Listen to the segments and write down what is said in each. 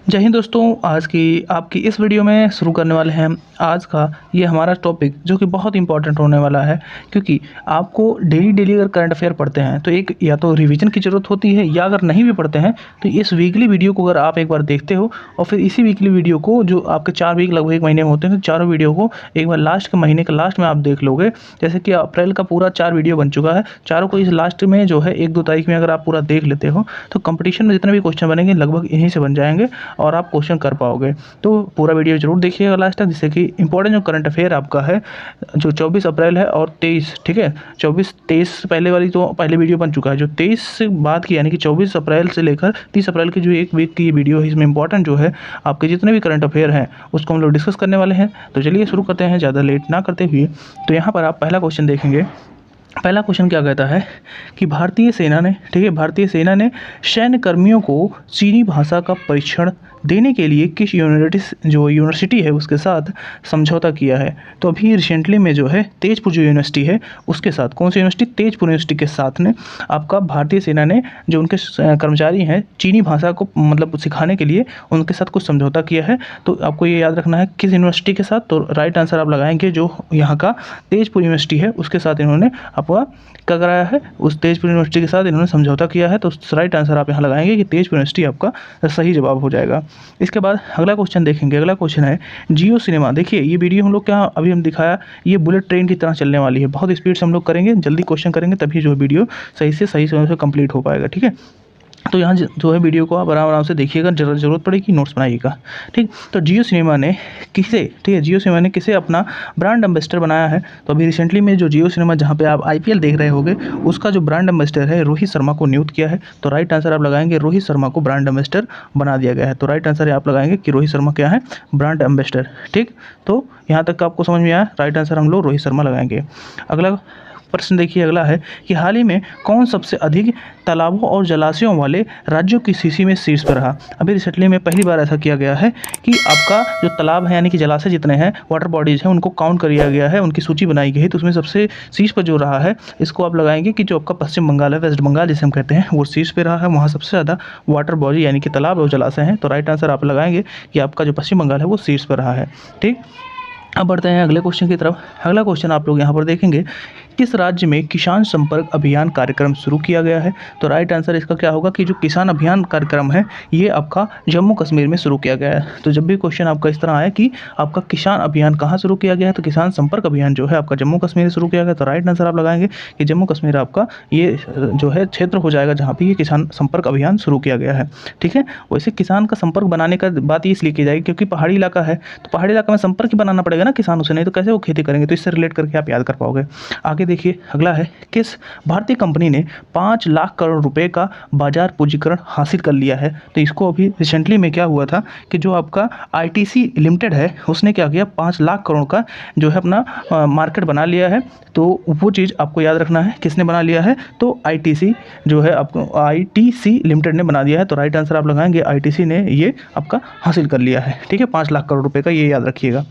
जय हिंद दोस्तों। आज की आपकी इस वीडियो में शुरू करने वाले हैं आज का ये हमारा टॉपिक जो कि बहुत इंपॉर्टेंट होने वाला है, क्योंकि आपको डेली अगर करंट अफेयर पढ़ते हैं तो एक या तो रिवीजन की ज़रूरत होती है, या अगर नहीं भी पढ़ते हैं तो इस वीकली वीडियो को अगर आप एक बार देखते हो और फिर इसी वीकली वीडियो को जो आपके 4 वीक लगभग 1 महीने में होते हैं, तो चारों वीडियो को एक बार लास्ट के महीने के लास्ट में आप देख लोगे। जैसे कि अप्रैल का पूरा 4 वीडियो बन चुका है, चारों को इस लास्ट में जो है 1-2 तारीख में अगर आप पूरा देख लेते हो तो कंपटीशन में जितने भी क्वेश्चन बनेंगे लगभग इन्हीं से बन जाएंगे और आप क्वेश्चन कर पाओगे। तो पूरा वीडियो जरूर देखिएगा लास्ट तक, जिससे कि इंपॉर्टेंट जो करंट अफेयर आपका है जो 24 अप्रैल है और 23, ठीक है, 24-23 पहले वाली तो पहले वीडियो बन चुका है। जो 23 से बाद की यानी कि 24 अप्रैल से लेकर 30 अप्रैल की जो एक वीक की वीडियो है, इसमें इंपॉर्टेंट जो है आपके जितने भी करंट अफेयर हैं उसको हम लोग डिस्कस करने वाले हैं। तो चलिए शुरू करते हैं ज़्यादा लेट ना करते हुए। तो यहाँ पर आप पहला क्वेश्चन देखेंगे। पहला क्वेश्चन क्या कहता है कि भारतीय सेना ने, ठीक है, भारतीय सेना ने सैन्य कर्मियों को चीनी भाषा का परीक्षण देने के लिए किस यूनिवर्सिटी है उसके साथ समझौता किया है। तो अभी रिसेंटली में जो है तेजपुर जो यूनिवर्सिटी है उसके साथ, कौन सी यूनिवर्सिटी, तेजपुर यूनिवर्सिटी के साथ ने आपका भारतीय सेना ने जो उनके कर्मचारी हैं चीनी भाषा को मतलब सिखाने के लिए उनके साथ कुछ समझौता किया है। तो आपको ये याद रखना है किस यूनिवर्सिटी के साथ। तो राइट आंसर आप लगाएंगे जो यहाँ का तेजपुर यूनिवर्सिटी है उसके साथ इन्होंने आपका क्या कराया है, उस तेजपुर यूनिवर्सिटी के साथ इन्होंने समझौता किया है। तो राइट आंसर आप यहाँ लगाएंगे कि तेजपुर यूनिवर्सिटी आपका सही जवाब हो जाएगा। इसके बाद अगला क्वेश्चन देखेंगे। अगला क्वेश्चन है जियो सिनेमा। देखिए ये वीडियो हम लोग क्या अभी हम दिखाया, ये बुलेट ट्रेन की तरह चलने वाली है, बहुत स्पीड से हम लोग करेंगे, जल्दी क्वेश्चन करेंगे तभी जो वीडियो सही समय से कंप्लीट हो पाएगा, ठीक है। तो यहाँ जो है वीडियो को आप आराम से देखिएगा, ज़रूरत पड़ेगी नोट्स बनाइएगा, ठीक। तो जियो सिनेमा ने किसे, ठीक है, जियो सिनेमा ने किसे अपना ब्रांड एम्बेसडर बनाया है। तो अभी रिसेंटली में जो जियो सिनेमा जहाँ पे आप IPL देख रहे होंगे उसका जो ब्रांड एम्बेसडर है रोहित शर्मा को नियुक्त किया है। तो राइट आंसर आप लगाएंगे रोहित शर्मा को ब्रांड एम्बेसडर बना दिया गया है। तो राइट आंसर आप लगाएंगे कि रोहित शर्मा क्या है, ब्रांड एम्बेसडर, ठीक। तो यहाँ तक आपको समझ में आया, राइट आंसर हम लोग रोहित शर्मा लगाएंगे। अगला प्रश्न देखिए, अगला है कि हाल ही में कौन सबसे अधिक तालाबों और जलाशयों वाले राज्यों की सूची में शीर्ष पर रहा। अभी रिसेंटली में पहली बार ऐसा किया गया है कि आपका जो तालाब है यानी कि जलाशय जितने हैं, वाटर बॉडीज़ हैं, उनको काउंट किया गया है, उनकी सूची बनाई गई है। तो उसमें सबसे शीर्ष पर जो रहा है इसको आप लगाएंगे कि जो आपका पश्चिम बंगाल है, वेस्ट बंगाल जिसे हम कहते हैं, वो शीर्ष पर रहा है। वहाँ सबसे ज़्यादा वाटर बॉडी यानी कि तालाब और जलाशय हैं। तो राइट आंसर आप लगाएंगे कि आपका जो पश्चिम बंगाल है वो शीर्ष पर रहा है, ठीक। अब बढ़ते हैं अगले क्वेश्चन की तरफ। अगला क्वेश्चन आप लोग यहाँ पर देखेंगे, किस राज्य में किसान संपर्क अभियान कार्यक्रम शुरू किया गया है। तो राइट आंसर इसका क्या होगा कि जो किसान अभियान कार्यक्रम है ये आपका जम्मू कश्मीर में शुरू किया गया है। तो जब भी क्वेश्चन आपका इस तरह आए कि आपका किसान अभियान कहाँ शुरू किया गया है, तो किसान संपर्क अभियान जो है आपका जम्मू कश्मीर में शुरू किया गया। तो राइट आंसर आप लगाएंगे कि जम्मू कश्मीर आपका ये जो है क्षेत्र हो जाएगा जहाँ पर ये किसान संपर्क अभियान शुरू किया गया है, ठीक है। वैसे किसान का संपर्क बनाने का बात इसलिए की जाएगी क्योंकि पहाड़ी इलाका है, तो पहाड़ी इलाका में संपर्क ही बनाना पड़ेगा ना किसानों से, नहीं तो कैसे वो खेती करेंगे। तो इससे रिलेट करके आप याद कर पाओगे। आगे देखिए, अगला है किस भारतीय कंपनी ने 5 लाख करोड़ रुपए का बाजार पूंजीकरण हासिल कर लिया है। तो इसको अभी रिसेंटली में क्या हुआ था कि जो आपका ITC लिमिटेड है उसने क्या किया, 5 लाख करोड़ का जो है अपना मार्केट बना लिया है। तो वो चीज़ आपको याद रखना है किसने बना लिया है, तो ITC जो है आपको ITC लिमिटेड ने बना दिया है। तो राइट आंसर आप लगाएंगे ITC ने ये आपका हासिल कर लिया है, ठीक है, 5 लाख करोड़ रुपए का, ये याद रखिएगा।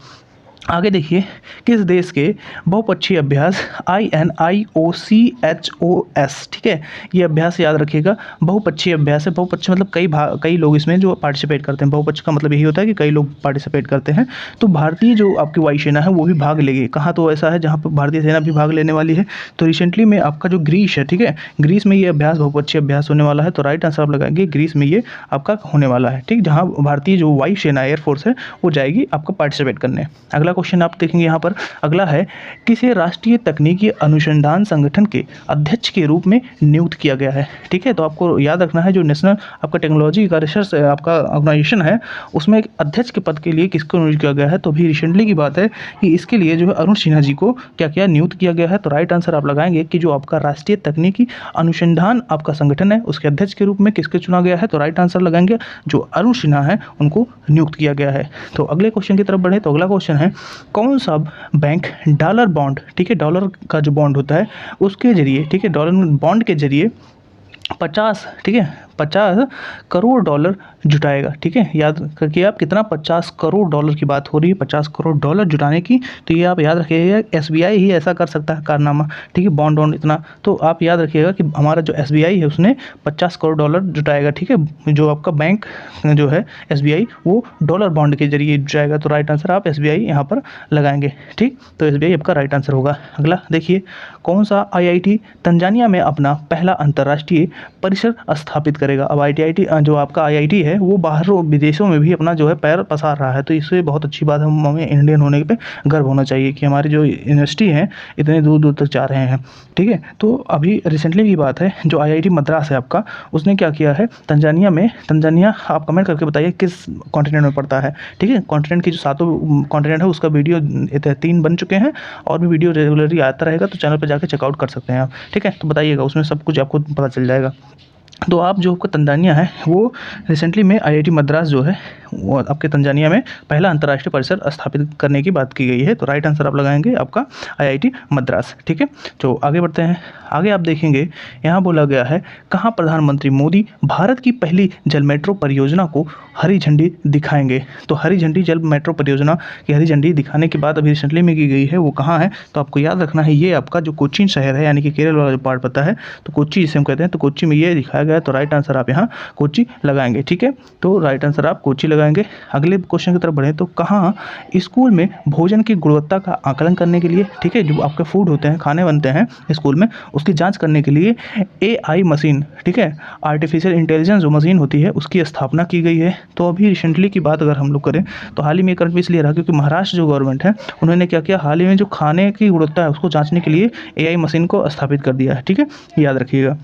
आगे देखिए, किस देश के बहुपक्षीय अभ्यास INIOCHOS, ठीक है, ये अभ्यास याद रखिएगा, बहुपक्षीय अभ्यास है। बहुपक्षीय मतलब कई लोग इसमें जो पार्टिसिपेट करते हैं। बहुपक्ष का मतलब यही होता है कि कई लोग पार्टिसिपेट करते हैं। तो भारतीय जो आपकी वायुसेना है वो भी भाग लेगी। कहाँ तो ऐसा है जहाँ पर भारतीय सेना भी भाग लेने वाली है। तो रिसेंटली में आपका जो ग्रीस है, ठीक है, ग्रीस में ये अभ्यास बहुपक्षीय अभ्यास होने वाला है। तो राइट आंसर आप लगाएंगे ग्रीस में ये आपका होने वाला है, ठीक, जहाँ भारतीय जो वायुसेना एयरफोर्स है वो जाएगी आपका पार्टिसिपेट करने। अगला क्वेश्चन आप देखेंगे यहाँ पर, अगला है किसे राष्ट्रीय तकनीकी अनुसंधान संगठन के अध्यक्ष के रूप में नियुक्त किया गया है, ठीक है। तो आपको याद रखना है जो नेशनल आपका टेक्नोलॉजी का रिसर्च आपका ऑर्गेनाइजेशन है उसमें एक अध्यक्ष के पद के लिए किसको नियुक्त किया गया है। तो अभी रिसेंटली की बात है कि इसके लिए जो है अरुण सिन्हा जी को क्या किया, नियुक्त किया गया है। तो राइट आंसर आप लगाएंगे कि जो आपका राष्ट्रीय तकनीकी अनुसंधान आपका संगठन है उसके अध्यक्ष के रूप में किसके चुना गया है। तो राइट आंसर लगाएंगे जो अरुण सिन्हा है उनको नियुक्त किया गया है। तो अगले क्वेश्चन की तरफ बढ़े। तो अगला क्वेश्चन है, कौन सा बैंक डॉलर बॉन्ड, ठीक है, डॉलर का जो बॉन्ड होता है उसके जरिए, ठीक है, डॉलर बॉन्ड के जरिए 50, ठीक है, 50 करोड़ डॉलर जुटाएगा। ठीक है, याद रखिए आप कितना, 50 करोड़ डॉलर की बात हो रही है, 50 करोड़ डॉलर जुटाने की। तो ये आप याद रखिएगा, SBI ही ऐसा कर सकता है कारनामा। ठीक है, बॉन्ड वॉन्ड इतना, तो आप याद रखिएगा कि हमारा जो SBI है उसने 50 करोड़ डॉलर जुटाएगा। ठीक है, जो आपका बैंक जो है SBI वो डॉलर बॉन्ड के जरिए जुटाएगा। तो राइट आंसर आप SBI यहाँ पर लगाएंगे। ठीक, तो SBI आपका राइट आंसर होगा। अगला देखिए, कौन सा IIT तंजानिया में अपना पहला अंतर्राष्ट्रीय परिसर स्थापित करेगा। अब IIT जो आपका IIT है वो बाहर विदेशों में भी अपना जो है पैर पसार रहा है, तो इससे बहुत अच्छी बात है, हमें इंडियन होने पे गर्व होना चाहिए कि हमारी जो यूनिवर्सिटी हैं इतने दूर दूर तक जा रहे हैं। ठीक है, तो अभी रिसेंटली की बात है, जो IIT मद्रास है आपका, उसने क्या किया है, तंजानिया आप कमेंट करके बताइए किस कॉन्टिनेंट में पड़ता है। ठीक है, कॉन्टिनेंट की जो 7 कॉन्टिनेंट है उसका वीडियो 3 बन चुके हैं, और भी वीडियो रेगुलरली आता रहेगा, तो चैनल पर जाकर चेकआउट कर सकते हैं आप। ठीक है, तो बताइएगा, उसमें सब कुछ आपको पता चल जाएगा। तो आप जो आपका तंजानिया है वो रिसेंटली में IIT मद्रास जो है वो आपके तंजानिया में पहला अंतर्राष्ट्रीय परिसर स्थापित करने की बात की गई है। तो राइट आंसर आप लगाएंगे आपका IIT मद्रास। ठीक है, तो आगे बढ़ते हैं। आगे आप देखेंगे यहाँ बोला गया है, कहाँ प्रधानमंत्री मोदी भारत की पहली जल मेट्रो परियोजना को हरी झंडी दिखाएंगे। तो हरी झंडी जल मेट्रो परियोजना की हरी झंडी दिखाने की बात अभी रिसेंटली में की गई है, वो कहाँ है, तो आपको याद रखना है, ये आपका जो कोचीन शहर है, यानी कि केरल वाला जो पार्ट पता है, तो कोच्चि जिसे हम कहते हैं, तो कोच्चि में ये दिखाया गया है। तो राइट आंसर आप यहाँ कोच्चि लगाएंगे। ठीक है, तो राइट आंसर आप कोच्चि लगाएंगे। अगले क्वेश्चन की तरफ बढ़े, तो कहाँ स्कूल में भोजन की गुणवत्ता का आकलन करने के लिए, ठीक है, जो आपके फूड होते हैं, खाने बनते हैं स्कूल में, उसकी जांच करने के लिए AI मशीन, ठीक है, आर्टिफिशियल इंटेलिजेंस जो मशीन होती है उसकी स्थापना की गई है। तो अभी रिसेंटली की बात अगर हम लोग करें तो हाल ही में करंट इसलिए रहा क्योंकि महाराष्ट्र जो गवर्नमेंट है उन्होंने क्या किया, हाल ही में जो खाने की गुणवत्ता है उसको जांचने के लिए AI मशीन को स्थापित कर दिया है। ठीक है, याद रखिएगा।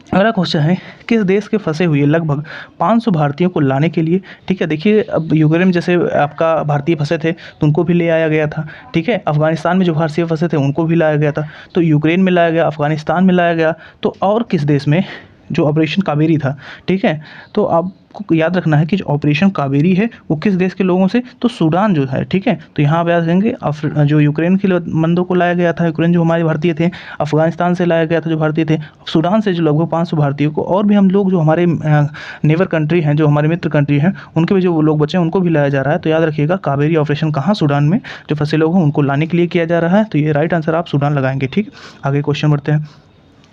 अगला क्वेश्चन है, किस देश के फंसे हुए लगभग 500 भारतीयों को लाने के लिए, ठीक है, देखिए अब यूक्रेन में जैसे आपका भारतीय फंसे थे तो उनको भी ले आया गया था। ठीक है, अफगानिस्तान में जो भारतीय फंसे थे उनको भी लाया गया था, तो यूक्रेन में लाया गया, अफगानिस्तान में लाया गया, तो और किस देश में, जो ऑपरेशन कावेरी था। ठीक है, तो आपको याद रखना है कि जो ऑपरेशन कावेरी है वो किस देश के लोगों से, तो सूडान जो है। ठीक है, तो यहाँ पे याद रखेंगे जो यूक्रेन के बंदों को लाया गया था, यूक्रेन जो हमारे भारतीय थे, अफगानिस्तान से लाया गया था जो भारतीय थे, सूडान से जो लगभग 500 भारतीयों को, और भी हम लोग जो हमारे नेबर कंट्री हैं, जो हमारे मित्र कंट्री हैं, उनके भी जो लोग बचे हैं उनको भी लाया जा रहा है। तो याद रखिएगा, कावेरी ऑपरेशन कहाँ, सूडान में जो फंसे लोग हैं उनको लाने के लिए किया जा रहा है। तो ये राइट आंसर आप सूडान लगाएंगे। ठीक, आगे क्वेश्चन बढ़ते हैं।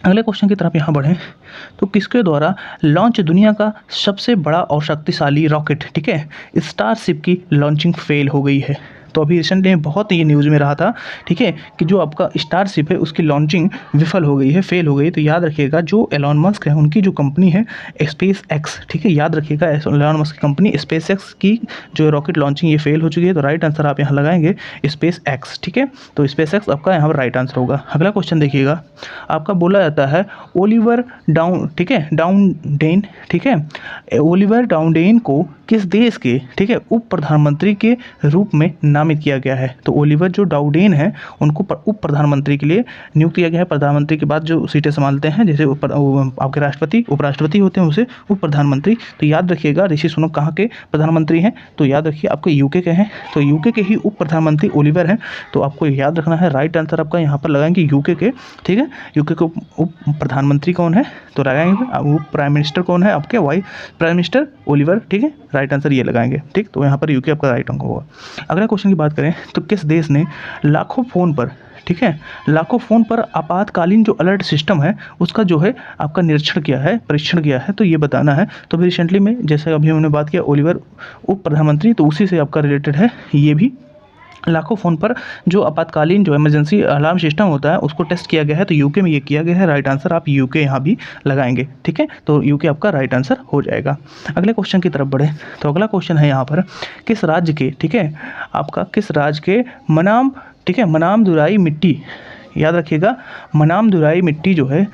अगले क्वेश्चन की तरफ यहाँ बढ़ें, तो किसके द्वारा लॉन्च दुनिया का सबसे बड़ा और शक्तिशाली रॉकेट, ठीक है, स्टारशिप की लॉन्चिंग फेल हो गई है। तो अभी रिसेंटली में बहुत ये न्यूज़ में रहा था, ठीक है, कि जो आपका स्टारशिप है उसकी लॉन्चिंग विफल हो गई है, फेल हो गई। तो याद रखिएगा, जो एलॉन मस्क है उनकी जो कंपनी है स्पेस एक्स, ठीक है, याद रखिएगा एलॉन मस्क की कंपनी स्पेस एक्स की जो रॉकेट लॉन्चिंग ये फेल हो चुकी है। तो राइट आंसर आप यहाँ लगाएंगे स्पेस एक्स। ठीक है, तो स्पेस एक्स आपका यहाँ पर राइट आंसर होगा। अगला क्वेश्चन देखिएगा, आपका बोला जाता है ओलिवर डाउन, ठीक है, डाउनडेन, ठीक है, ओलिवर डाउनडेन को किस देश के, ठीक है, उप प्रधानमंत्री के रूप में नामित किया गया है। तो ओलिवर जो डाउडेन है उनको उप प्रधानमंत्री के लिए नियुक्त किया गया है। प्रधानमंत्री के बाद जो सीटें संभालते हैं, जैसे आपके राष्ट्रपति, उपराष्ट्रपति होते हैं, उसे उप प्रधानमंत्री। तो याद रखिएगा, ऋषि सुनक कहाँ के प्रधानमंत्री हैं, तो याद रखिए आपको यूके के हैं, तो यूके के ही उप प्रधानमंत्री ओलिवर हैं। तो आपको याद रखना है, राइट आंसर आपका यहाँ पर लगाएंगे यूके के। ठीक है, यूके के उप प्रधानमंत्री कौन है, तो लगाएंगे उप प्राइम मिनिस्टर कौन है, आपके वाइस प्राइम मिनिस्टर ओलिवर। ठीक है, राइट आंसर ये लगाएंगे। ठीक, तो यहाँ पर यूके आपका राइट आंसर होगा। अगला क्वेश्चन की बात करें, तो किस देश ने लाखों फ़ोन पर, ठीक है, लाखों फ़ोन पर आपातकालीन जो अलर्ट सिस्टम है उसका जो है आपका निरीक्षण किया है, परीक्षण किया है, तो ये बताना है। तो अभी रिसेंटली में जैसे अभी हमने बात किया ओलिवर उप प्रधानमंत्री, तो उसी से आपका रिलेटेड है ये भी। लाखों फ़ोन पर जो आपातकालीन जो इमरजेंसी अलार्म सिस्टम होता है उसको टेस्ट किया गया है, तो यूके में ये किया गया है। राइट आंसर आप यूके यहाँ भी लगाएंगे। ठीक है, तो यूके आपका राइट आंसर हो जाएगा। अगले क्वेश्चन की तरफ बढ़े, तो अगला क्वेश्चन है यहाँ पर, किस राज्य के, ठीक है, आपका किस राज्य के मनाम, ठीक है, मनामदुराई मिट्टी, याद रखिएगा, मनामदुराई मिट्टी जो है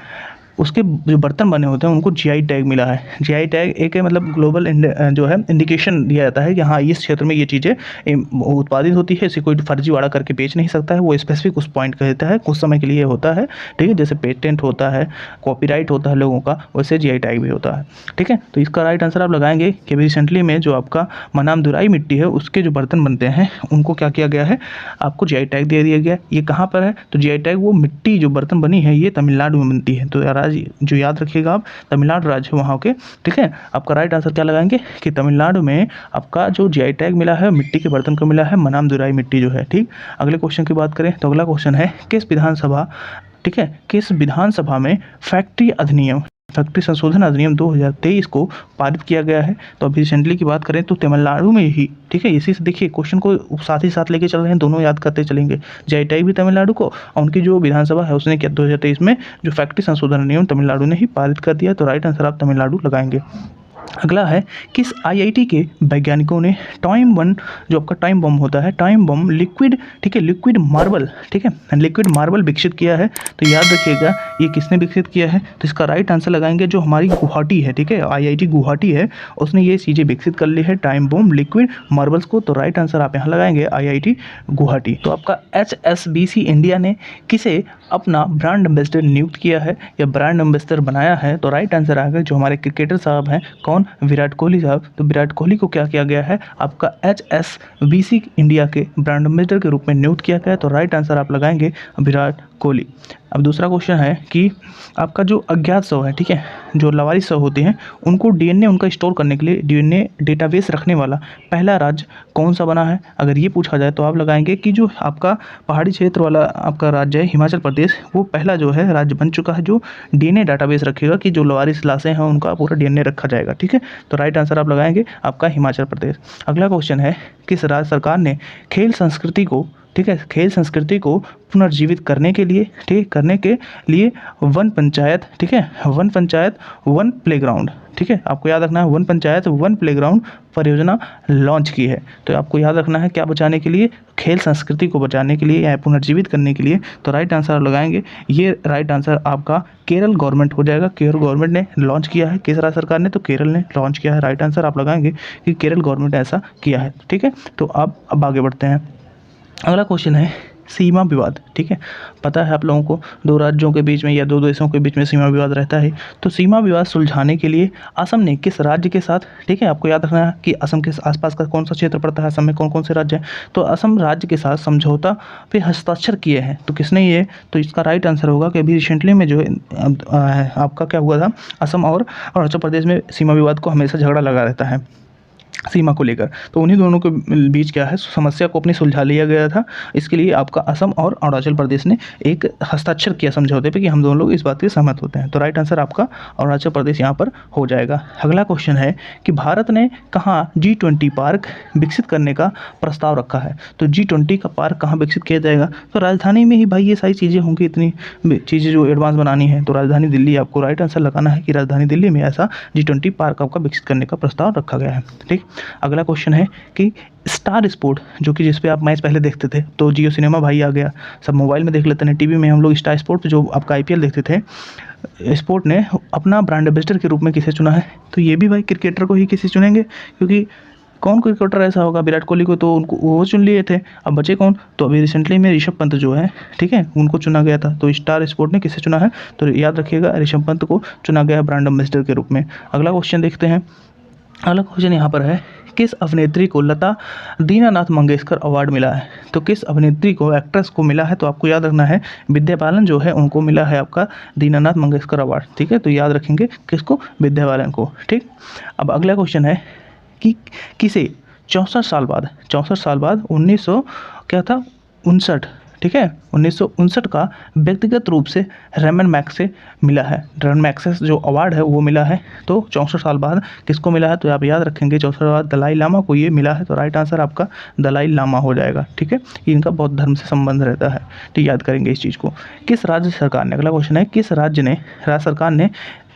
उसके जो बर्तन बने होते हैं उनको GI टैग मिला है। GI टैग एक मतलब ग्लोबल जो है इंडिकेशन दिया जाता है कि हाँ इस क्षेत्र में ये चीज़ें उत्पादित होती है, इसे कोई फर्जीवाड़ा करके बेच नहीं सकता है, वो स्पेसिफिक उस पॉइंट कहता है, कुछ समय के लिए होता है। ठीक है, जैसे पेटेंट होता है, कॉपीराइट होता है लोगों का, वैसे GI टैग भी होता है। ठीक है, तो इसका राइट आंसर आप लगाएंगे कि अभी रिसेंटली में जो आपका मनामदुराई मिट्टी है उसके जो बर्तन बनते हैं उनको क्या किया गया है, आपको GI टैग दे दिया गया। ये कहाँ पर है, तो GI टैग वो मिट्टी जो बर्तन बनी है ये तमिलनाडु में बनती है। तो राज्य जो याद रखिएगा आप, तमिलनाडु राज्य वहाँ के, ठीक है। आपका राइट आंसर क्या लगाएंगे कि तमिलनाडु में आपका जो जीआई टैग मिला है मिट्टी के बर्तन को मिला है, मनामदुराई मिट्टी जो है, ठीक। अगले क्वेश्चन की बात करें तो अगला क्वेश्चन है किस विधानसभा, ठीक है, किस विधानसभा में फैक्ट्री संशोधन अधिनियम 2023 को पारित किया गया है। तो अभी रिसेंटली की बात करें तो तमिलनाडु में ही, ठीक है। इसी से देखिए क्वेश्चन को साथ ही साथ लेके चल रहे हैं, दोनों याद करते चलेंगे। जीआई टैग भी तमिलनाडु को और उनकी जो विधानसभा है उसने क्या 2023 में जो फैक्ट्री संशोधन अधिनियम तमिलनाडु ने ही पारित कर दिया। तो राइट आंसर आप तमिलनाडु लगाएंगे। अगला है किस आईआईटी के वैज्ञानिकों ने टाइम बम, जो आपका टाइम बम होता है, टाइम बम लिक्विड, ठीक है, लिक्विड मार्बल, ठीक है, लिक्विड मार्बल विकसित किया है। तो याद रखिएगा ये किसने विकसित किया है। तो इसका राइट आंसर लगाएंगे जो हमारी गुवाहाटी है, ठीक है, आईआईटी गुवाहाटी है, उसने ये चीज़ें विकसित कर ली है, टाइम बम लिक्विड मार्बल्स को। तो राइट आंसर आप यहाँ लगाएंगे आईआईटी गुवाहाटी। तो आपका HSBC इंडिया ने किसे अपना ब्रांड एम्बेसडर नियुक्त किया है या ब्रांड एम्बेसडर बनाया है। तो राइट आंसर आएगा जो हमारे क्रिकेटर साहब हैं, कौन, विराट कोहली साहब। तो विराट कोहली को क्या किया गया है, आपका HSBC इंडिया के ब्रांड एम्बेसडर के रूप में नियुक्त किया गया है। तो राइट आंसर आप लगाएंगे विराट कोहली। अब दूसरा क्वेश्चन है कि आपका जो अज्ञात शव है, ठीक है, जो लावारिस शव होते हैं उनको डीएनए उनका स्टोर करने के लिए डीएनए डेटाबेस रखने वाला पहला राज्य कौन सा बना है। अगर ये पूछा जाए तो आप लगाएंगे कि जो आपका पहाड़ी क्षेत्र वाला आपका राज्य है हिमाचल प्रदेश, वो पहला जो है राज्य बन चुका है जो डीएनए डाटाबेस रखेगा कि जो लावारिस लाशें हैं उनका पूरा डीएनए रखा जाएगा, ठीक है। तो राइट आंसर आप लगाएंगे आपका हिमाचल प्रदेश। अगला क्वेश्चन है किस राज्य सरकार ने खेल संस्कृति को, ठीक है, खेल संस्कृति को पुनर्जीवित करने के लिए, ठीक, करने के लिए वन पंचायत, ठीक है, वन पंचायत वन प्लेग्राउंड, ठीक है, आपको याद रखना है वन पंचायत वन प्लेग्राउंड परियोजना लॉन्च की है। तो आपको याद रखना है क्या बचाने के लिए, खेल संस्कृति को बचाने के लिए या पुनर्जीवित करने के लिए। तो राइट आंसर आप लगाएंगे, ये राइट आंसर आपका केरल गवर्नमेंट हो जाएगा। केरल गवर्नमेंट ने लॉन्च किया है, किस राज्य सरकार ने, तो केरल ने लॉन्च किया है। राइट आंसर आप लगाएंगे कि केरल गवर्नमेंट ऐसा किया है, ठीक है। तो आप अब आगे बढ़ते हैं। अगला क्वेश्चन है सीमा विवाद, ठीक है। पता है आप लोगों को दो राज्यों के बीच में या दो देशों के बीच में सीमा विवाद रहता है। तो सीमा विवाद सुलझाने के लिए असम ने किस राज्य के साथ, ठीक है, आपको याद रखना है कि असम के आसपास का कौन सा क्षेत्र पड़ता है, असम में कौन कौन से राज्य हैं। तो असम राज्य के साथ समझौता पे हस्ताक्षर किए हैं। तो किसने ये, तो इसका राइट आंसर होगा कि अभी रिसेंटली में जो आपका क्या हुआ था, असम और अरुणाचल प्रदेश में सीमा विवाद को हमेशा झगड़ा लगा रहता है सीमा को लेकर। तो उन्हीं दोनों के बीच क्या है समस्या को अपनी सुलझा लिया गया था। इसके लिए आपका असम और अरुणाचल प्रदेश ने एक हस्ताक्षर किया समझौते पे कि हम दोनों लोग इस बात पे सहमत होते हैं। तो राइट आंसर आपका अरुणाचल प्रदेश यहाँ पर हो जाएगा। अगला क्वेश्चन है कि भारत ने कहाँ G20 पार्क विकसित करने का प्रस्ताव रखा है। तो G20 का पार्क कहाँ विकसित किया जाएगा, तो राजधानी में ही भाई ये सारी चीज़ें होंगी, इतनी चीज़ें जो एडवांस बनानी है। तो राजधानी दिल्ली, आपको राइट आंसर लगाना है कि राजधानी दिल्ली में ऐसा G20 पार्क आपका विकसित करने का प्रस्ताव रखा गया है, ठीक। अगला क्वेश्चन है कि स्टार स्पोर्ट, जो कि जिस पे आप मैच पहले देखते थे, तो जियो सिनेमा भाई आ गया, सब मोबाइल में देख लेते हैं, टीवी में हम लोग स्टार स्पोर्ट पे जो आपका IPL देखते थे, स्पोर्ट ने अपना ब्रांड एम्बेसडर के रूप में किसे चुना है। तो ये भी भाई क्रिकेटर को ही किसी चुनेंगे, क्योंकि कौन क्रिकेटर ऐसा होगा, विराट कोहली को तो उनको वो चुन लिए थे, अब बचे कौन, तो अभी रिसेंटली में ऋषभ पंत जो है, ठीक है, उनको चुना गया था। तो स्टार स्पोर्ट ने किसे चुना है, तो याद रखिएगा ऋषभ पंत को चुना गया ब्रांड एम्बेसडर के रूप में। अगला क्वेश्चन देखते हैं। अगला क्वेश्चन यहाँ पर है किस अभिनेत्री को लता दीनानाथ मंगेशकर अवार्ड मिला है। तो किस अभिनेत्री को, एक्ट्रेस को मिला है, तो आपको याद रखना है विद्या बालन जो है उनको मिला है आपका दीनानाथ मंगेशकर अवार्ड, ठीक है। तो याद रखेंगे किसको, विद्या बालन को, ठीक। अब अगला क्वेश्चन है कि किसे 64 साल बाद 1900 क्या था 59, ठीक है, 1959 का व्यक्तिगत रूप से रेमन मैग्सेसे मिला है। रेमन मैग्सेसे जो अवार्ड है वो मिला है। तो 64 साल बाद किसको मिला है, तो आप याद रखेंगे 64 साल बाद दलाई लामा को ये मिला है। तो राइट आंसर आपका दलाई लामा हो जाएगा, ठीक है। इनका बौद्ध धर्म से संबंध रहता है, ठीक, याद करेंगे इस चीज़ को। किस राज्य सरकार ने, अगला क्वेश्चन है किस राज्य सरकार ने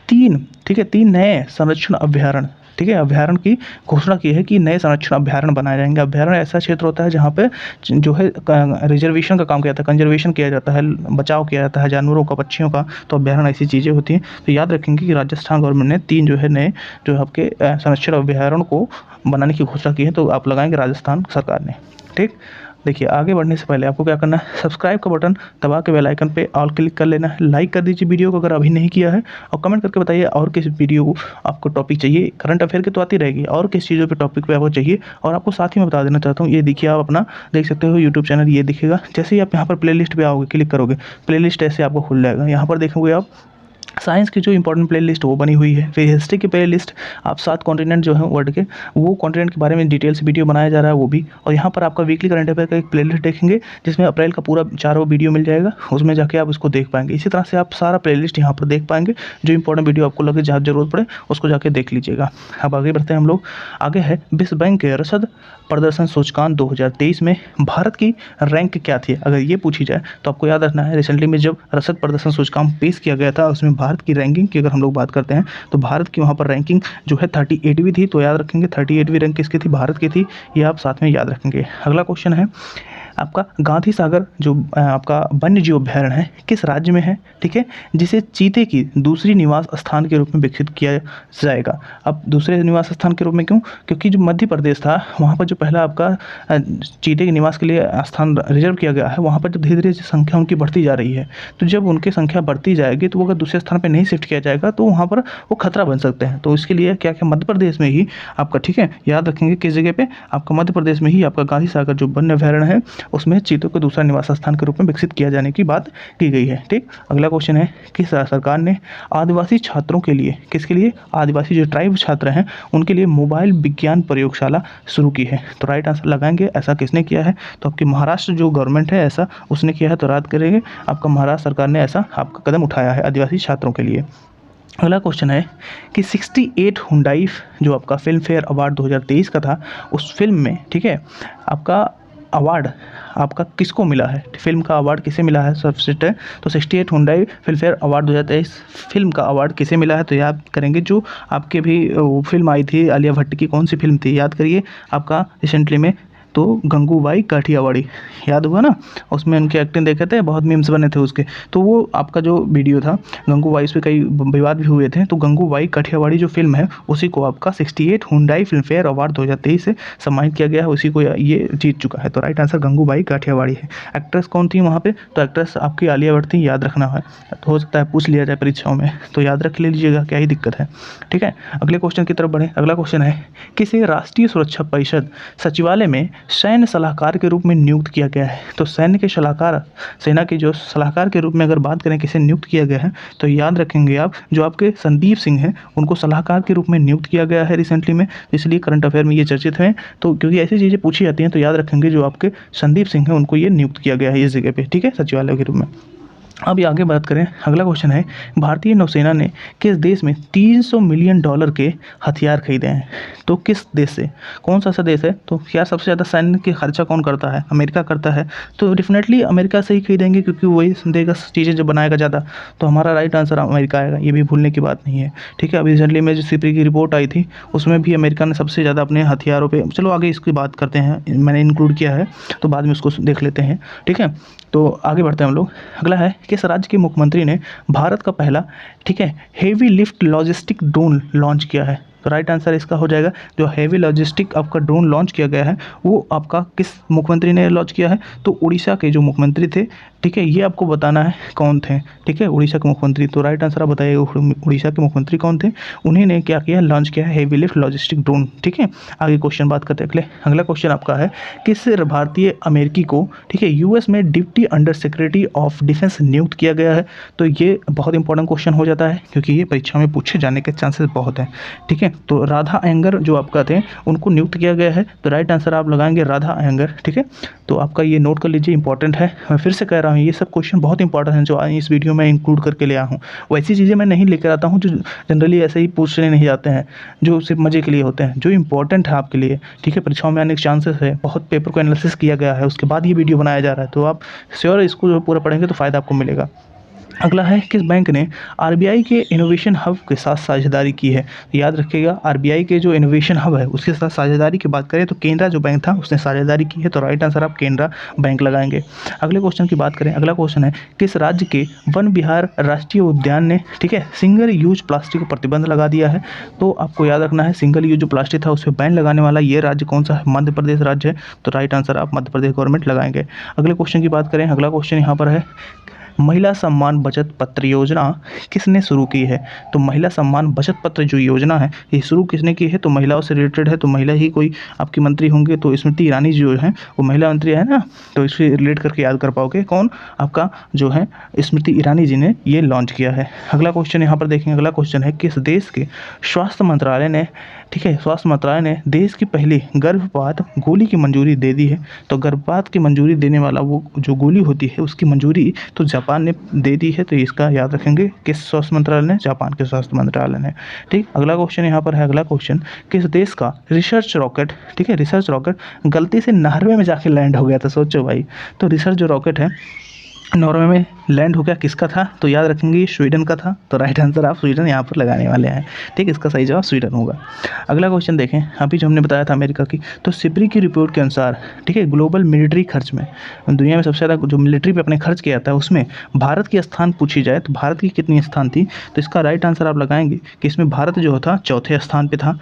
3 नए संरक्षण अभ्यारण्य, ठीक है, अभ्यारण्य की घोषणा की है कि नए संरक्षण अभ्यारण्य बनाए जाएंगे। अभ्यारण्य ऐसा क्षेत्र होता है जहाँ पे जो है रिजर्वेशन का काम किया जाता है, कंजर्वेशन किया जाता है, बचाव किया जाता है जानवरों का, पक्षियों का। तो अभ्यारण्य ऐसी चीज़ें होती हैं। तो याद रखेंगे कि राजस्थान गवर्नमेंट ने 3 जो है नए जो आपके संरक्षण अभ्यारण्य को बनाने की घोषणा की है। तो आप लगाएंगे राजस्थान सरकार ने, ठीक। देखिए आगे बढ़ने से पहले आपको क्या करना है, सब्सक्राइब का बटन दबा के बेल आइकन पे ऑल क्लिक कर लेना है, लाइक कर दीजिए वीडियो को अगर अभी नहीं किया है, और कमेंट करके बताइए और किस वीडियो आपको टॉपिक चाहिए। करंट अफेयर की तो आती रहेगी, और किस चीज़ों पे टॉपिक पे आपको चाहिए। और आपको साथ ही में बता देना चाहता हूँ, ये देखिए आप अपना देख सकते हो यूट्यूब चैनल, ये दिखेगा। जैसे ही आप यहाँ पर प्ले लिस्ट पर आओगे, क्लिक करोगे, प्ले लिस्ट ऐसे आपको खुल जाएगा। यहाँ पर देखोगे आप साइंस की जो इंपॉर्टेंट प्ले लिस्ट वो बनी हुई है। फिर हिस्ट्री की प्ले लिस्ट, आप 7 कॉन्टिनेंट जो है वर्ल्ड के, वो कॉन्टिनेंट के बारे में डिटेल से वीडियो बनाया जा रहा है वो भी। और यहाँ पर आपका वीकली करंट अफेयर का एक प्ले लिस्ट देखेंगे जिसमें अप्रैल का पूरा चारों वीडियो मिल जाएगा, उसमें जाके आप उसको देख पाएंगे। इसी तरह से आप सारा प्ले लिस्ट यहाँ पर देख पाएंगे, जो इंपॉर्टेंट वीडियो आपको लगे जहाँ जरूरत पड़े उसको जाके देख लीजिएगा। अब आगे बढ़ते हैं हम लोग। आगे है विश्व बैंक के रसद प्रदर्शन सूचकांक 2023 में भारत की रैंक क्या थी। अगर ये पूछी जाए तो आपको याद रखना है, रिसेंटली में जब रसद प्रदर्शन सूचकांक पेश किया गया था उसमें भारत की रैंकिंग की अगर हम लोग बात करते हैं तो भारत की वहाँ पर रैंकिंग जो है 38वीं थी। तो याद रखेंगे 38वीं रैंक किसकी थी, भारत की थी, ये आप साथ में याद रखेंगे। अगला क्वेश्चन है आपका गांधी सागर जो आपका वन्य जीव अभ्यारण्य है किस राज्य में है, ठीक है, जिसे चीते की दूसरी निवास स्थान के रूप में विकसित किया जाएगा। अब दूसरे निवास स्थान के रूप में क्यों, क्योंकि जो मध्य प्रदेश था वहाँ पर जो पहला आपका चीते के निवास के लिए स्थान रिजर्व किया गया है, वहाँ पर जब धीरे धीरे संख्या उनकी बढ़ती जा रही है, तो जब उनकी संख्या बढ़ती जाएगी तो वो अगर दूसरे स्थान पर नहीं शिफ्ट किया जाएगा तो वहाँ पर वो खतरा बन सकते हैं। तो इसके लिए क्या क्या मध्य प्रदेश में ही आपका, ठीक है, याद रखेंगे किस जगह पे, आपका मध्य प्रदेश में ही आपका गांधी सागर जो वन्य अभ्यारण्य है उसमें चीतों को दूसरा निवास स्थान के रूप में विकसित किया जाने की बात की गई है। ठीक, अगला क्वेश्चन है किस सरकार ने आदिवासी छात्रों के लिए, किसके लिए, आदिवासी जो ट्राइब छात्र हैं उनके लिए मोबाइल विज्ञान प्रयोगशाला शुरू की है। तो राइट आंसर लगाएंगे ऐसा किसने किया है, तो आपकी महाराष्ट्र जो गवर्नमेंट है ऐसा उसने किया है। तो याद करेंगे आपका महाराष्ट्र सरकार ने ऐसा आपका कदम उठाया है आदिवासी छात्रों के लिए। अगला क्वेश्चन है कि 68 हुंडई जो आपका फिल्म फेयर अवार्ड 2023 का था उस फिल्म में, ठीक है, आपका अवार्ड आपका किसको मिला है, फिल्म का अवार्ड किसे मिला है सबसे, तो 68 Hyundai film fair award 2023 film का अवार्ड किसे मिला है। तो याद करेंगे जो आपके भी वो फिल्म आई थी आलिया भट्ट की, कौन सी फिल्म थी, याद करिए आपका रिसेंटली में, तो गंगूबाई काठियावाड़ी, याद हुआ ना, उसमें उनके एक्टिंग देखे थे, बहुत मीम्स बने थे उसके। तो वो आपका जो वीडियो था गंगूबाई, इस पर कई विवाद भी हुए थे। तो गंगूबाई काठियावाड़ी जो फिल्म है उसी को आपका 68 हुंडई फिल्म फेयर अवार्ड 2023 से सम्मानित किया गया है, उसी को ये जीत चुका है। तो राइट आंसर गंगूबाई काठियावाड़ी है। एक्ट्रेस कौन थी वहाँ पे, तो एक्ट्रेस आपकी आलिया भट्ट थी, याद रखना है, तो हो सकता है पूछ लिया जाए परीक्षाओं में, तो याद रख लीजिएगा, क्या ही दिक्कत है। ठीक है, अगले क्वेश्चन की तरफ बढ़े। अगला क्वेश्चन है किसे राष्ट्रीय सुरक्षा परिषद सचिवालय में सैन्य सलाहकार के रूप में नियुक्त किया गया है। तो सैन्य के सलाहकार, सेना के जो सलाहकार के रूप में अगर बात करें किसे नियुक्त किया गया है, तो याद रखेंगे आप जो आपके संदीप सिंह हैं उनको सलाहकार के रूप में नियुक्त किया गया है रिसेंटली में, इसलिए करंट अफेयर में ये चर्चित हैं। तो क्योंकि ऐसी चीज़ें पूछी जाती हैं तो याद रखेंगे जो आपके संदीप सिंह हैं उनको ये नियुक्त किया गया है इस जगह पे, ठीक है, सचिवालय के रूप में। अब ये आगे बात करें, अगला क्वेश्चन है भारतीय नौसेना ने किस देश में $300 मिलियन के हथियार खरीदे हैं। तो किस देश से, कौन सा ऐसा देश है, तो क्या सबसे ज़्यादा सैन्य के खर्चा कौन करता है, अमेरिका करता है। तो डेफिनेटली अमेरिका से ही खरीदेंगे क्योंकि वही देगा चीज़ें जो बनाएगा ज़्यादा। तो हमारा राइट आंसर अमेरिका आएगा, ये भी भूलने की बात नहीं है। ठीक है, अभी रिसेंटली में जो सिप्री की रिपोर्ट आई थी उसमें भी अमेरिका ने सबसे ज़्यादा अपने हथियारों पर, चलो आगे इसकी बात करते हैं, मैंने इंक्लूड किया है तो बाद में उसको देख लेते हैं। ठीक है, तो आगे बढ़ते हैं हम लोग। अगला है किस राज्य के मुख्यमंत्री ने भारत का पहला, ठीक है, heavy lift logistic drone launch किया है। तो राइट आंसर इसका हो जाएगा जो हेवी लॉजिस्टिक आपका ड्रोन लॉन्च किया गया है वो आपका किस मुख्यमंत्री ने लॉन्च किया है, तो उड़ीसा के जो मुख्यमंत्री थे। ठीक है, ये आपको बताना है कौन थे, ठीक है, उड़ीसा के मुख्यमंत्री। तो राइट आंसर आप बताइए उड़ीसा के मुख्यमंत्री कौन थे, उन्हीं ने क्या किया, लॉन्च किया है हेवी लिफ्ट लॉजिस्टिक ड्रोन। ठीक है, आगे क्वेश्चन बात करते हैं। अगला क्वेश्चन आपका है किस भारतीय अमेरिकी को, ठीक है, यूएस में deputy under secretary of defence नियुक्त किया गया है। तो ये बहुत इंपॉर्टेंट क्वेश्चन हो जाता है क्योंकि ये परीक्षा में पूछे जाने के चांसेस बहुत हैं। ठीक है, तो राधा अयंगर जो आपका थे उनको नियुक्त किया गया है। तो राइट आंसर आप लगाएंगे राधा अयंगर। ठीक है, तो आपका ये नोट कर लीजिए, इंपॉर्टेंट है। मैं फिर से कह रहा हूँ ये सब क्वेश्चन बहुत इंपॉर्टेंट हैं जो इस वीडियो में इंक्लूड करके ले आया हूँ। वैसी चीज़ें मैं नहीं लेकर आता हूँ जो जनरली ऐसे ही पूछने नहीं जाते हैं, जो सिर्फ मज़े के लिए होते हैं, जो इंपॉर्टेंट है आपके लिए। ठीक है, परीक्षाओं में आने के चांसेस है, बहुत पेपर को एनालिसिस किया गया है, उसके बाद ये वीडियो बनाया जा रहा है। तो आप श्योर इसको जो पूरा पढ़ेंगे तो फ़ायदा आपको मिलेगा। अगला है किस बैंक ने आरबीआई के इनोवेशन हब के साथ साझेदारी की है। तो याद रखिएगा आरबीआई के जो इनोवेशन हब है उसके साथ साझेदारी की बात करें तो केनरा जो बैंक था उसने साझेदारी की है। तो राइट आंसर आप केनरा बैंक लगाएंगे। अगले क्वेश्चन की बात करें, अगला क्वेश्चन है किस राज्य के वन विहार राष्ट्रीय उद्यान ने, ठीक है, सिंगल यूज प्लास्टिक पर प्रतिबंध लगा दिया है। तो आपको याद रखना है सिंगल यूज जो प्लास्टिक था उस पर बैन लगाने वाला ये राज्य कौन सा है, मध्य प्रदेश राज्य है। तो राइट आंसर आप मध्य प्रदेश गवर्नमेंट लगाएंगे। अगले क्वेश्चन की बात करें, अगला क्वेश्चन यहाँ पर है महिला सम्मान बचत पत्र योजना किसने शुरू की है? तो महिला सम्मान बचत पत्र जो योजना है ये शुरू किसने की है? तो महिलाओं से रिलेटेड है, तो महिला ही कोई आपकी मंत्री होंगे, तो स्मृति ईरानी जो है वो महिला मंत्री है ना, तो इससे रिलेट करके याद कर पाओगे कौन आपका जो है स्मृति ईरानी जी ने ये लॉन्च किया है। अगला क्वेश्चन यहाँ पर देखेंगे, अगला क्वेश्चन है किस देश के स्वास्थ्य मंत्रालय ने, ठीक है, स्वास्थ्य मंत्रालय ने देश की पहली गर्भपात गोली की मंजूरी दे दी है? तो गर्भपात की मंजूरी देने वाला वो जो गोली होती है उसकी मंजूरी तो जापान ने दे दी है, तो इसका याद रखेंगे किस स्वास्थ्य मंत्रालय ने? जापान के स्वास्थ्य मंत्रालय ने। ठीक, अगला क्वेश्चन यहाँ पर है, अगला क्वेश्चन किस देश का रिसर्च रॉकेट, ठीक है, रिसर्च रॉकेट गलती से नॉर्वे में जाके लैंड हो गया था? सोचो भाई, तो रिसर्च जो रॉकेट है नॉर्वे में लैंड हो गया, किसका था? तो याद रखेंगे स्वीडन का था, तो राइट आंसर आप स्वीडन यहाँ पर लगाने वाले हैं। ठीक, इसका सही जवाब स्वीडन होगा। अगला क्वेश्चन देखें, अभी जो हमने बताया था अमेरिका की, तो सिपरी की रिपोर्ट के अनुसार, ठीक है, ग्लोबल मिलिट्री खर्च में दुनिया में सबसे ज़्यादा जो मिलिट्री पे अपने खर्च किया था उसमें भारत की स्थान पूछी जाए तो भारत की कितनी स्थान थी? तो इसका राइट आंसर आप लगाएंगे कि इसमें भारत जो था चौथे स्थान पर था,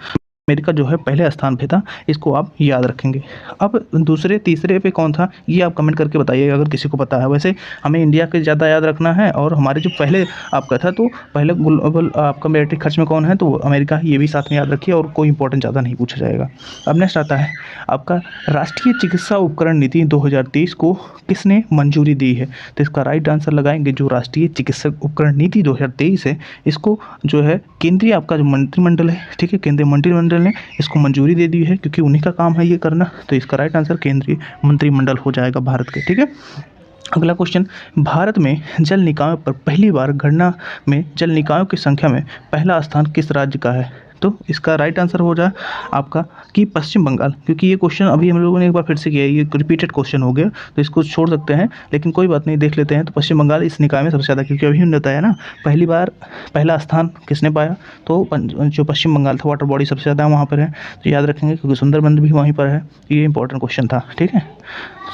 अमेरिका जो है पहले स्थान पे था, इसको आप याद रखेंगे। अब दूसरे तीसरे पे कौन था ये आप कमेंट करके बताइएगा अगर किसी को पता है। वैसे हमें इंडिया के ज़्यादा याद रखना है, और हमारे जो पहले आपका था तो पहले ग्लोबल आपका मिलिट्री खर्च में कौन है? तो अमेरिका, ये भी साथ में याद रखिए, और कोई इंपॉर्टेंट ज़्यादा नहीं पूछा जाएगा। अब नेक्स्ट आता है आपका राष्ट्रीय चिकित्सा उपकरण नीति 2023 को किसने मंजूरी दी है? तो इसका राइट आंसर लगाएंगे जो राष्ट्रीय चिकित्सा उपकरण नीति 2023 है, इसको जो है केंद्रीय आपका जो मंत्रिमंडल है, ठीक है, केंद्रीय मंत्रिमंडल ने इसको मंजूरी दे दी है, क्योंकि उन्हीं का काम है ये करना, तो इसका राइट आंसर केंद्रीय मंत्रिमंडल हो जाएगा भारत के। ठीक है, अगला क्वेश्चन, भारत में जल निकायों पर पहली बार गणना में जल निकायों की संख्या में पहला स्थान किस राज्य का है? तो इसका राइट आंसर हो जाए आपका कि पश्चिम बंगाल, क्योंकि ये क्वेश्चन अभी हम लोगों ने एक बार फिर से किया है, ये रिपीटेड क्वेश्चन हो गया, तो इसको छोड़ सकते हैं, लेकिन कोई बात नहीं, देख लेते हैं। तो पश्चिम बंगाल इस निकाय में सबसे ज़्यादा, क्योंकि अभी हमने बताया ना पहली बार पहला स्थान किसने पाया, तो जो पश्चिम बंगाल था, वाटर बॉडी सबसे ज़्यादा वहाँ पर है, तो याद रखेंगे, क्योंकि सुंदरबन भी वहीं पर है। ये इंपॉर्टेंट क्वेश्चन था, ठीक है,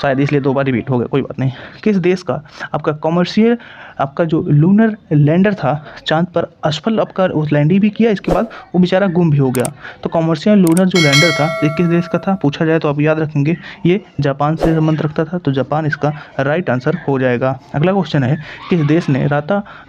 शायद इसलिए 2 बार रिपीट हो गया, कोई बात नहीं। किस देश का आपका कॉमर्शियल आपका जो लूनर लैंडर था चांद पर असफल आपका उस लैंडिंग भी किया, इसके बाद वो बेचारा गुम भी हो गया, तो कॉमर्शियल लूनर जो लैंडर था ये किस देश का था पूछा जाए तो आप याद रखेंगे ये जापान से संबंध रखता था, तो जापान इसका राइट आंसर हो जाएगा। अगला क्वेश्चन है किस देश ने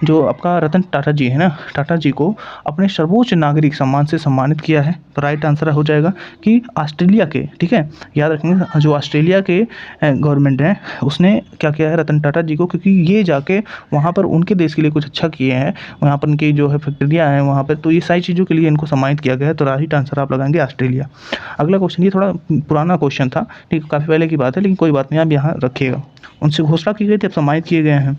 जो आपका रतन टाटा जी है ना, टाटा जी को अपने सर्वोच्च नागरिक सम्मान से सम्मानित किया है? तो राइट आंसर हो जाएगा कि ऑस्ट्रेलिया के, ठीक है, याद रखेंगे जो ऑस्ट्रेलिया के गवर्नमेंट है उसने क्या किया है रतन टाटा जी को, क्योंकि ये जाके वहाँ पर उनके देश के लिए कुछ अच्छा किए हैं, वहाँ पर उनकी जो है फैक्ट्रियाँ हैं वहाँ पर, तो ये सारी चीज़ों के लिए इनको सम्मानित किया गया है, तो राइट आंसर आप लगाएंगे ऑस्ट्रेलिया। अगला क्वेश्चन, ये थोड़ा पुराना क्वेश्चन था, ठीक है, काफ़ी पहले की बात है, लेकिन कोई बात नहीं, आप यहाँ रखिएगा। उनसे घोषणा की गई थी, अब सम्मानित किए गए हैं।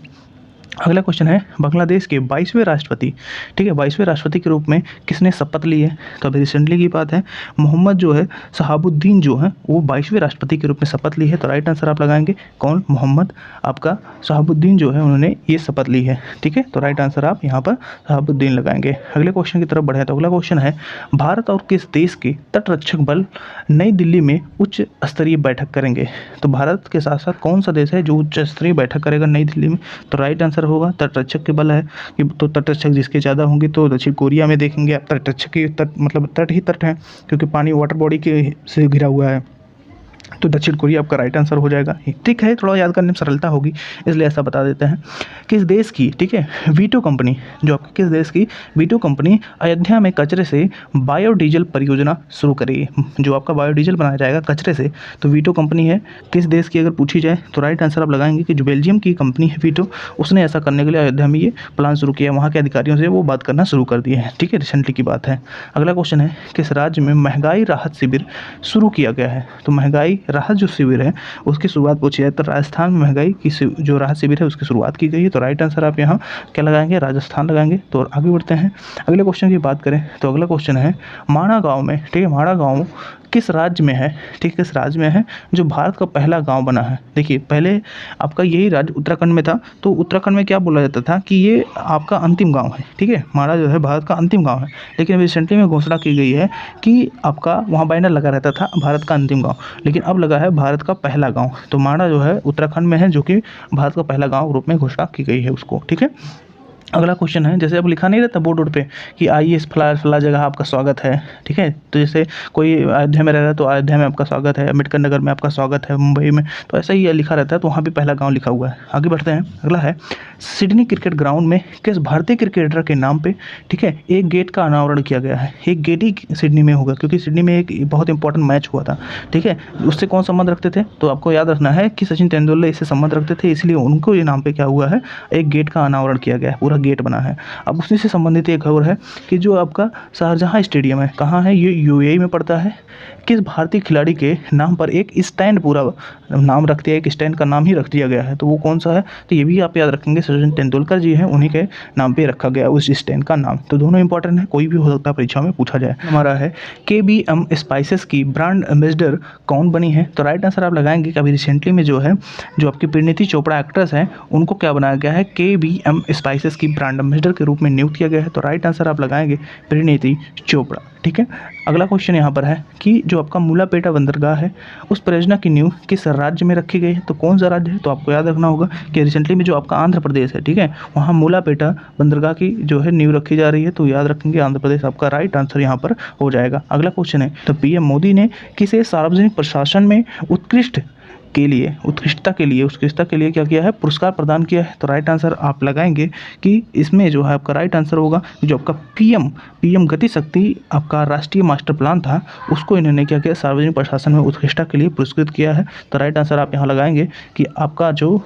अगला क्वेश्चन है बांग्लादेश के 22वें राष्ट्रपति, ठीक है, 22वें राष्ट्रपति के रूप में किसने शपथ ली है? तो अभी रिसेंटली की बात है, मोहम्मद जो है शहाबुद्दीन जो है वो 22वें राष्ट्रपति के रूप में शपथ ली है, तो राइट आंसर आप लगाएंगे कौन? मोहम्मद आपका शहाबुद्दीन जो है उन्होंने ये शपथ ली है, ठीक है, तो राइट आंसर आप यहाँ पर शहाबुद्दीन लगाएंगे। अगले क्वेश्चन की तरफ बढ़े तो अगला क्वेश्चन है भारत और किस देश के तटरक्षक बल नई दिल्ली में उच्च स्तरीय बैठक करेंगे? तो भारत के साथ साथ कौन सा देश है जो उच्च स्तरीय बैठक करेगा नई दिल्ली में? तो राइट आंसर होगा तटरक्षक के बल है कि, तो तटरक्षक जिसके ज़्यादा होंगे, तो दक्षिण कोरिया में देखेंगे आप तटरक्षक की तट मतलब तट ही तट है, क्योंकि पानी वाटर बॉडी के से घिरा हुआ है, तो दक्षिण कोरिया आपका राइट आंसर हो जाएगा। ठीक है, थोड़ा याद करने में सरलता होगी इसलिए ऐसा बता देते हैं। किस देश की, ठीक है, वीटो कंपनी, जो आपकी किस देश की वीटो कंपनी अयोध्या में कचरे से बायोडीजल परियोजना शुरू करेगी? जो आपका बायोडीजल बनाया जाएगा कचरे से, तो वीटो कंपनी है किस देश की अगर पूछी जाए तो राइट आंसर आप लगाएंगे कि जो बेल्जियम की कंपनी है वीटो, उसने ऐसा करने के लिए अयोध्या में ये प्लान शुरू किया, वहाँ के अधिकारियों से वो बात करना शुरू कर दिए हैं, ठीक है, रिसेंटली की बात है। अगला क्वेश्चन है किस राज्य में महंगाई राहत शिविर शुरू किया गया है? तो महंगाई राहत जो शिविर है उसकी शुरुआत पूछी जाए तो राजस्थान में महंगाई की जो राहत शिविर है उसकी शुरुआत की गई है, तो राइट आंसर आप यहाँ क्या लगाएंगे? राजस्थान लगाएंगे। तो आगे बढ़ते हैं, अगले क्वेश्चन की बात करें तो अगला क्वेश्चन है माणा गांव में, ठीक है, माणा गांव किस राज्य में है? ठीक, किस राज्य में है जो भारत का पहला गांव बना है? देखिए पहले आपका यही राज्य उत्तराखंड में था, तो उत्तराखंड में क्या बोला जाता था कि ये आपका अंतिम गांव है, ठीक है, माणा जो है भारत का अंतिम गांव है, लेकिन रिसेंटली में घोषणा की गई है कि आपका वहाँ बैनर लगा रहता था भारत का अंतिम गाँव, लेकिन अब लगा है भारत का पहला गाँव, तो माणा जो है उत्तराखंड में है, जो कि भारत का पहला गाँव रूप में घोषणा की गई है उसको, ठीक है। अगला क्वेश्चन है, जैसे अब लिखा नहीं रहता बोर्ड वोर्ड पे कि आइए इस फला फला जगह आपका स्वागत है, ठीक है। तो जैसे कोई अयोध्या में रह रहा है तो अयोध्या में आपका स्वागत है, अम्बेडकर नगर में आपका स्वागत है, मुंबई में, तो ऐसा ही लिखा रहता है। तो वहाँ भी पहला गांव लिखा हुआ है। आगे बढ़ते हैं। अगला है, सिडनी क्रिकेट ग्राउंड में किस भारतीय क्रिकेटर के नाम पे, ठीक है, एक गेट का अनावरण किया गया है। एक गेट ही सिडनी में होगा क्योंकि सिडनी में एक बहुत इंपॉर्टेंट मैच हुआ था, ठीक है। उससे कौन संबंध रखते थे, तो आपको याद रखना है कि सचिन तेंदुलकर इससे संबंध रखते थे, इसलिए उनको ये नाम पे क्या हुआ है, एक गेट का अनावरण किया गया है, पूरा गेट बना है। अब उसी से संबंधित एक खबर है कि जो आपका शारजहां स्टेडियम है, कहाँ है ये, यूएई में पड़ता है। किस भारतीय खिलाड़ी के नाम पर एक स्टैंड, पूरा नाम रख दिया, एक स्टैंड का नाम ही रख दिया गया है, तो वो कौन सा है, तो ये भी आप याद रखेंगे, सचिन तेंदुलकर जी हैं, उन्हीं के नाम पे रखा गया उस स्टैंड का नाम। तो दोनों इंपॉर्टेंट है, कोई भी हो सकता है परीक्षा में पूछा जाए। हमारा है, KBM स्पाइसेस की ब्रांड एम्बेसडर कौन बनी है, तो राइट आंसर आप लगाएंगे कि अभी रिसेंटली में जो है, जो आपकी परिणीति चोपड़ा एक्ट्रेस है, उनको क्या बनाया गया है, KBM स्पाइसेस की ब्रांड एम्बेसडर के रूप में नियुक्त किया गया है। तो राइट आंसर आप लगाएंगे परिणीति चोपड़ा, ठीक है। अगला क्वेश्चन यहाँ पर है कि जो आपका मूलापेटा बंदरगाह है, उस परियोजना की नींव किस राज्य में रखी गई है, तो कौन सा राज्य है, तो आपको याद रखना होगा कि रिसेंटली में जो आपका आंध्र प्रदेश है, ठीक है, वहाँ मूलापेटा बंदरगाह की जो है नींव रखी जा रही है। तो याद रखेंगे आंध्र प्रदेश आपका राइट आंसर यहाँ पर हो जाएगा। अगला क्वेश्चन है, तो PM मोदी ने किसे सार्वजनिक प्रशासन में उत्कृष्टता के लिए क्या किया है, पुरस्कार प्रदान किया है। तो राइट आंसर आप लगाएंगे कि इसमें जो है आपका राइट आंसर होगा जो आपका पीएम गति शक्ति आपका राष्ट्रीय मास्टर प्लान था, उसको इन्होंने क्या किया, सार्वजनिक प्रशासन में उत्कृष्टता के लिए पुरस्कृत किया है। तो राइट आंसर आप यहाँ लगाएंगे कि आपका जो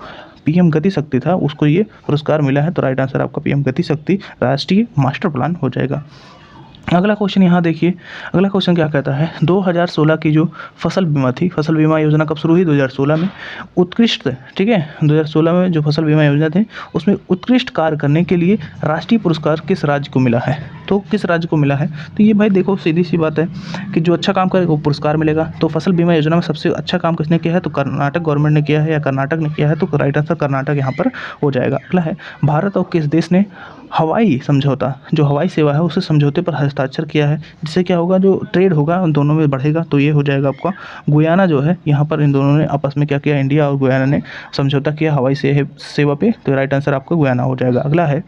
PM गति शक्ति था उसको ये पुरस्कार मिला है। तो राइट आंसर आपका PM गति शक्ति राष्ट्रीय मास्टर प्लान हो जाएगा। अगला क्वेश्चन यहाँ देखिए, अगला क्वेश्चन क्या कहता है, 2016 की जो फसल बीमा थी, फसल बीमा योजना कब शुरू हुई, 2016 में। उत्कृष्ट, ठीक है, 2016 में जो फसल बीमा योजना थी उसमें उत्कृष्ट कार्य करने के लिए राष्ट्रीय पुरस्कार किस राज्य को मिला है, तो किस राज्य को मिला है, तो ये भाई देखो सीधी सी बात है कि जो अच्छा काम करेगा वो पुरस्कार मिलेगा। तो फसल बीमा योजना में सबसे अच्छा काम किसने किया है, तो कर्नाटक गवर्नमेंट ने किया है या कर्नाटक ने किया है। तो राइट आंसर कर्नाटक यहाँ पर हो जाएगा। अगला है, भारत और किस देश ने हवाई समझौता, जो हवाई सेवा है उसे समझौते पर हस्ताक्षर किया है, जिससे क्या होगा, जो ट्रेड होगा उन दोनों में बढ़ेगा। तो ये हो जाएगा आपका गुयाना जो है, यहाँ पर इन दोनों ने आपस में क्या किया, इंडिया और गुयाना ने समझौता किया हवाई सेवा पे। तो राइट आंसर आपका गुयाना हो जाएगा। अगला है,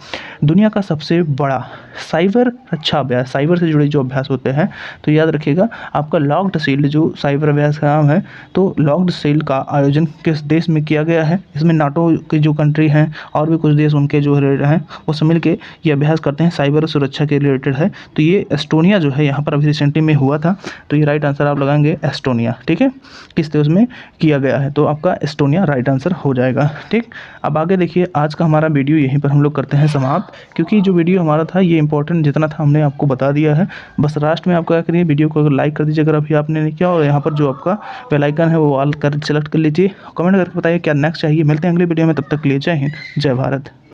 दुनिया का सबसे बड़ा साइबर रक्षा अभ्यास, साइबर से जुड़े जो अभ्यास होते हैं, तो याद रखिएगा आपका लॉक्ड शील्ड जो साइबर अभ्यास का नाम है, तो लॉक्ड शील्ड का आयोजन किस देश में किया गया है। इसमें नाटो की जो कंट्री हैं और भी कुछ देश उनके जो हैं वो सब मिल के ये अभ्यास करते हैं, साइबर सुरक्षा के रिलेटेड है। तो ये एस्टोनिया जो है यहाँ पर अभी रिसेंटली में हुआ था। तो ये राइट आंसर आप लगाएंगे एस्टोनिया, ठीक है, किस देश में किया गया है, तो आपका एस्टोनिया राइट आंसर हो जाएगा। ठीक, अब आगे देखिए, आज का हमारा वीडियो यहीं पर हम लोग करते हैं समाप्त, क्योंकि जो वीडियो हमारा था ये इंपॉर्टेंट जितना था हमने आपको बता दिया है। बस लास्ट में आप क्या करिए, वीडियो को लाइक कर दीजिए अगर अभी आपने नहीं किया, और यहाँ पर जो आपका बेल आइकन है वो ऑल कर सेलेक्ट कर लीजिए। कमेंट करके बताइए क्या नेक्स्ट चाहिए। मिलते हैं अगले वीडियो में, तब तक के लिए जय हिंद, जय भारत।